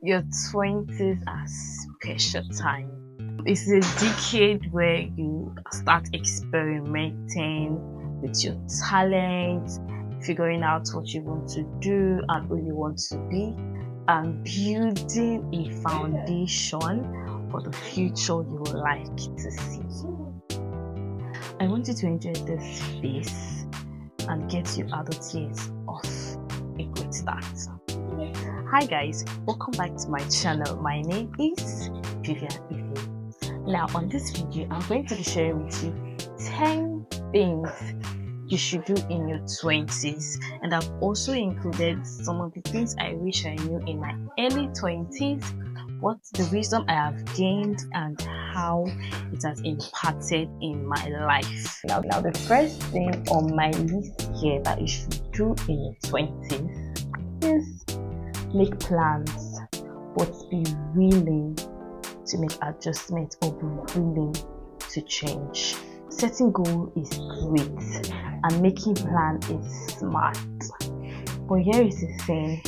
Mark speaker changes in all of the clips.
Speaker 1: Your 20s are special time. It's a decade where you start experimenting with your talents, figuring out what you want to do and who you want to be, and building a foundation for the future you would like to see. I want you to enjoy this phase and get you out of tears off a good start. Hi guys, welcome back to my channel. My name is Vivian Ife. Now on this video, I'm going to be sharing with you 10 things you should do in your 20s, and I've also included some of the things I wish I knew in my early 20s, what's the wisdom I have gained and how it has impacted in my life. Now the first thing on my list here that you should do in your 20s is make plans, but be willing to make adjustments or be willing to change. Setting goal is great and making plan is smart. But here is the thing,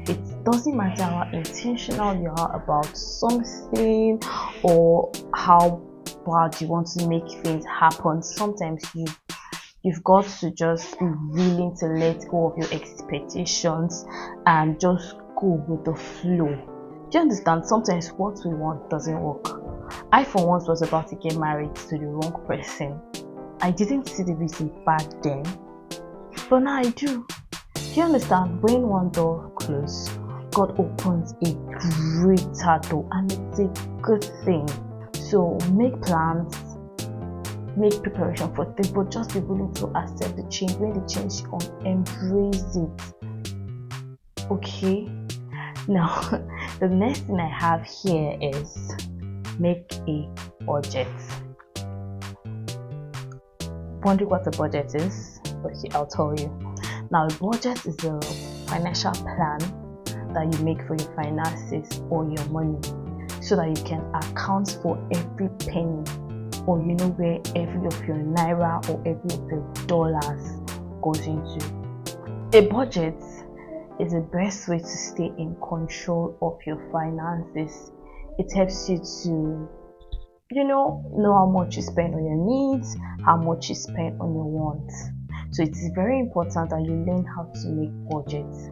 Speaker 1: it doesn't matter how intentional you are about something or how bad you want to make things happen. Sometimes you've got to just be willing to let go of your expectations and just go with the flow. Do you understand? Sometimes what we want doesn't work. I for once was about to get married to the wrong person. I didn't see the reason back then, but now I do. Do you understand? When one door closes, God opens a greater door, and it's a good thing. So make plans, make preparation for things, but just be willing to accept the change. When the change comes, embrace it. Okay? Now, the next thing I have here is make a budget. Wondering what a budget is? Okay, I'll tell you. Now, a budget is a financial plan that you make for your finances or your money, so that you can account for every penny, or you know where every of your naira or every of your dollars goes into. A budget is the best way to stay in control of your finances. It helps you to, know how much you spend on your needs, how much you spend on your wants. So it is very important that you learn how to make budgets.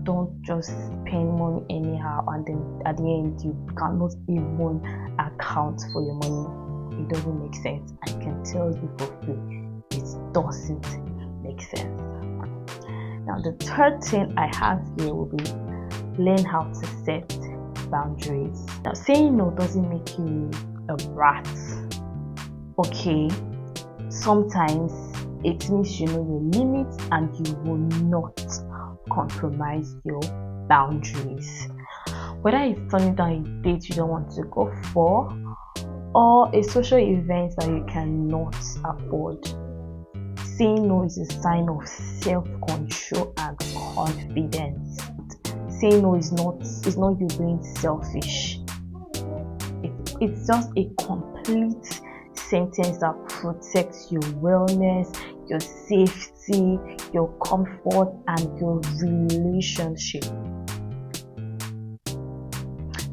Speaker 1: Don't just spend money anyhow and then at the end you cannot even account for your money. It doesn't make sense. I can tell you for free, it doesn't make sense. Now the third thing I have here will be learn how to set boundaries. Now saying no doesn't make you a brat. Okay, sometimes it means you know your limits and you will not compromise your boundaries. Whether it's turning down a date you don't want to go for, or a social event that you cannot afford, saying no is a sign of self-control and confidence. Saying no is not you being selfish. It's just a complete sentence that protects your wellness, your safety, your comfort, and your relationship.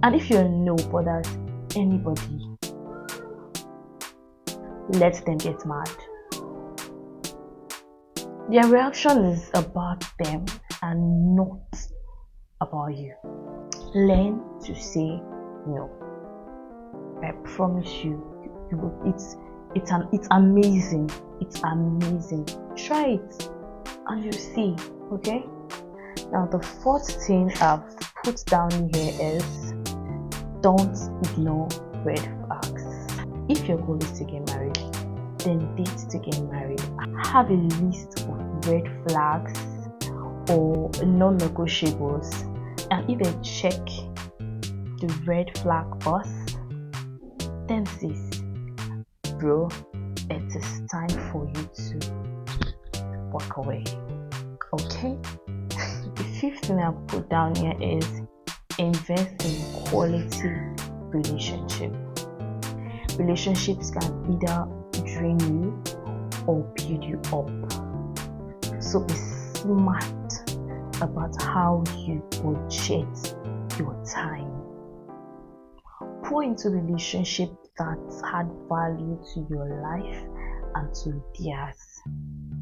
Speaker 1: And if your no bothers anybody, let them get mad. Their reaction is about them and not about you. Learn to say no. I promise you, it's amazing. It's amazing. Try it and you see. Okay. Now the fourth thing I've put down here is don't ignore red flags. If your goal is to get married, then date to get married. Have a list of red flags or non-negotiables, and if they check the red flag box, then sis, bro, it is time for you to walk away. Okay? The fifth thing I put down here is invest in quality relationship. Relationships can either drain you or build you up. So be smart about how you budget your time. Pour into relationships that add value to your life and to theirs.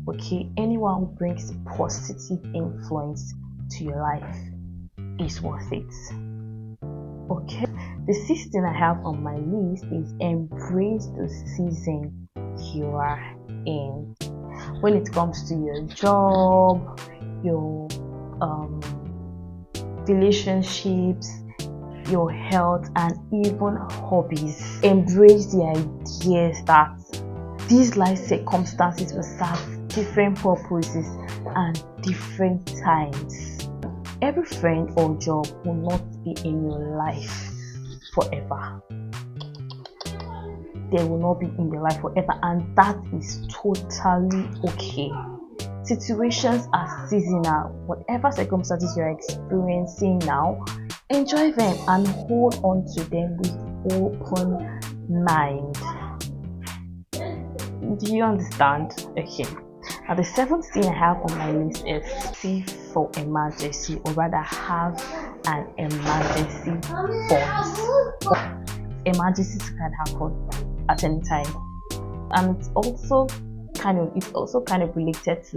Speaker 1: Okay, anyone who brings positive influence to your life is worth it. Okay, the sixth thing I have on my list is embrace the season you are in. When it comes to your job, your relationships, your health, and even hobbies, embrace the ideas that these life circumstances will serve different purposes and different times. Every friend or job will not be in your life forever. They will not be in your life forever, and that is totally okay. Situations are seasonal. Whatever circumstances you are experiencing now, enjoy them and hold on to them with open mind. Do you understand? Okay. Now the seventh thing I have on my list is save for emergency, or rather have an emergency fund. Emergencies can happen at any time, and it's also kind of related to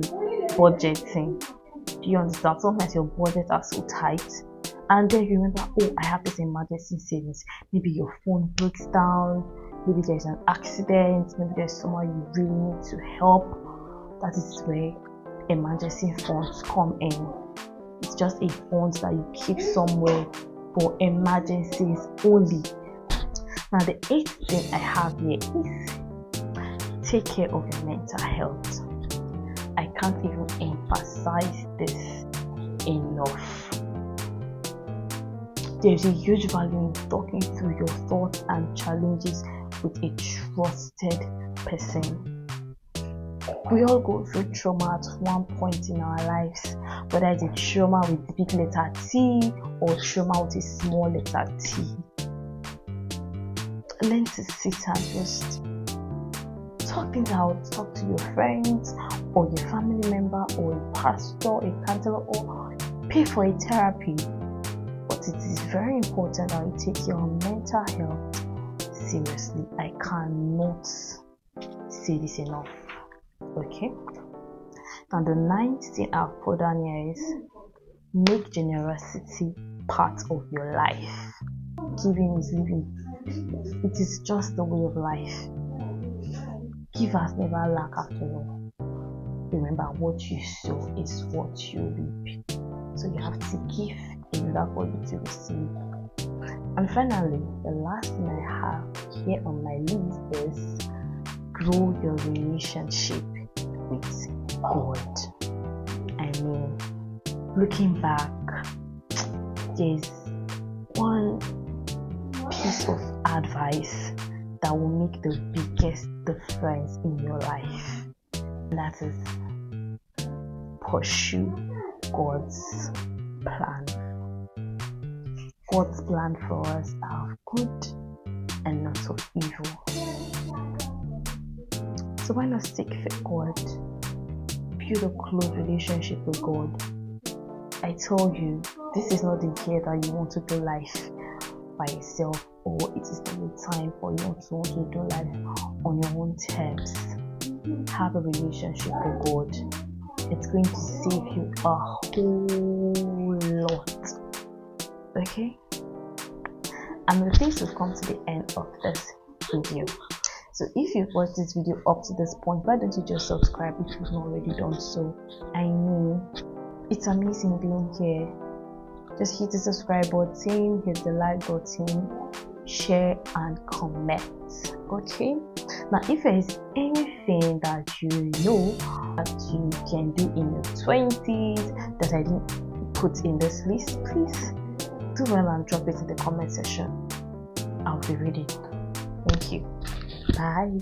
Speaker 1: budgeting. Do you understand? Sometimes your budgets are so tight, and then you remember, oh, I have this emergency savings. Maybe your phone breaks down, maybe there's an accident, maybe there's someone you really need to help. That is where emergency funds come in. It's just a fund that you keep somewhere for emergencies only. Now the eighth thing I have here is take care of your mental health. I can't even emphasize this enough. There's a huge value in talking through your thoughts and challenges with a trusted person. We all go through trauma at one point in our lives, whether it's a trauma with the big letter T or trauma with a small letter T. Learn to sit and just talk things out. Talk to your friends or your family member or a pastor, a counselor, or pay for a therapy. But it is very important that you take your mental health seriously. I cannot say this enough. Okay. Now the ninth thing I've put down here is make generosity part of your life. Giving is living. It is just the way of life. Givers never lack after all. Remember, what you sow is what you reap. So you have to give in order for you to receive. And finally, the last thing I have here on my list is grow your relationship with God. I mean, looking back, there's one piece of advice that will make the biggest difference in your life, and that is pursue God's plan. God's plan for us are good and not of evil. So why not stick with God? Build a close relationship with God. I told you, this is not the year that you want to do life by yourself, or it is not the time for you to do life on your own terms. Have a relationship with God. It's going to save you a whole lot. Okay? And with this, we've come to the end of this video. So if you've watched this video up to this point, why don't you just subscribe if you've not already done so? I know it's amazing being here. Just hit the subscribe button, hit the like button, share and comment. Okay? Now if there is anything that you know that you can do in your 20s that I didn't put in this list, please do well and drop it in the comment section. I'll be reading. Thank you. Bye.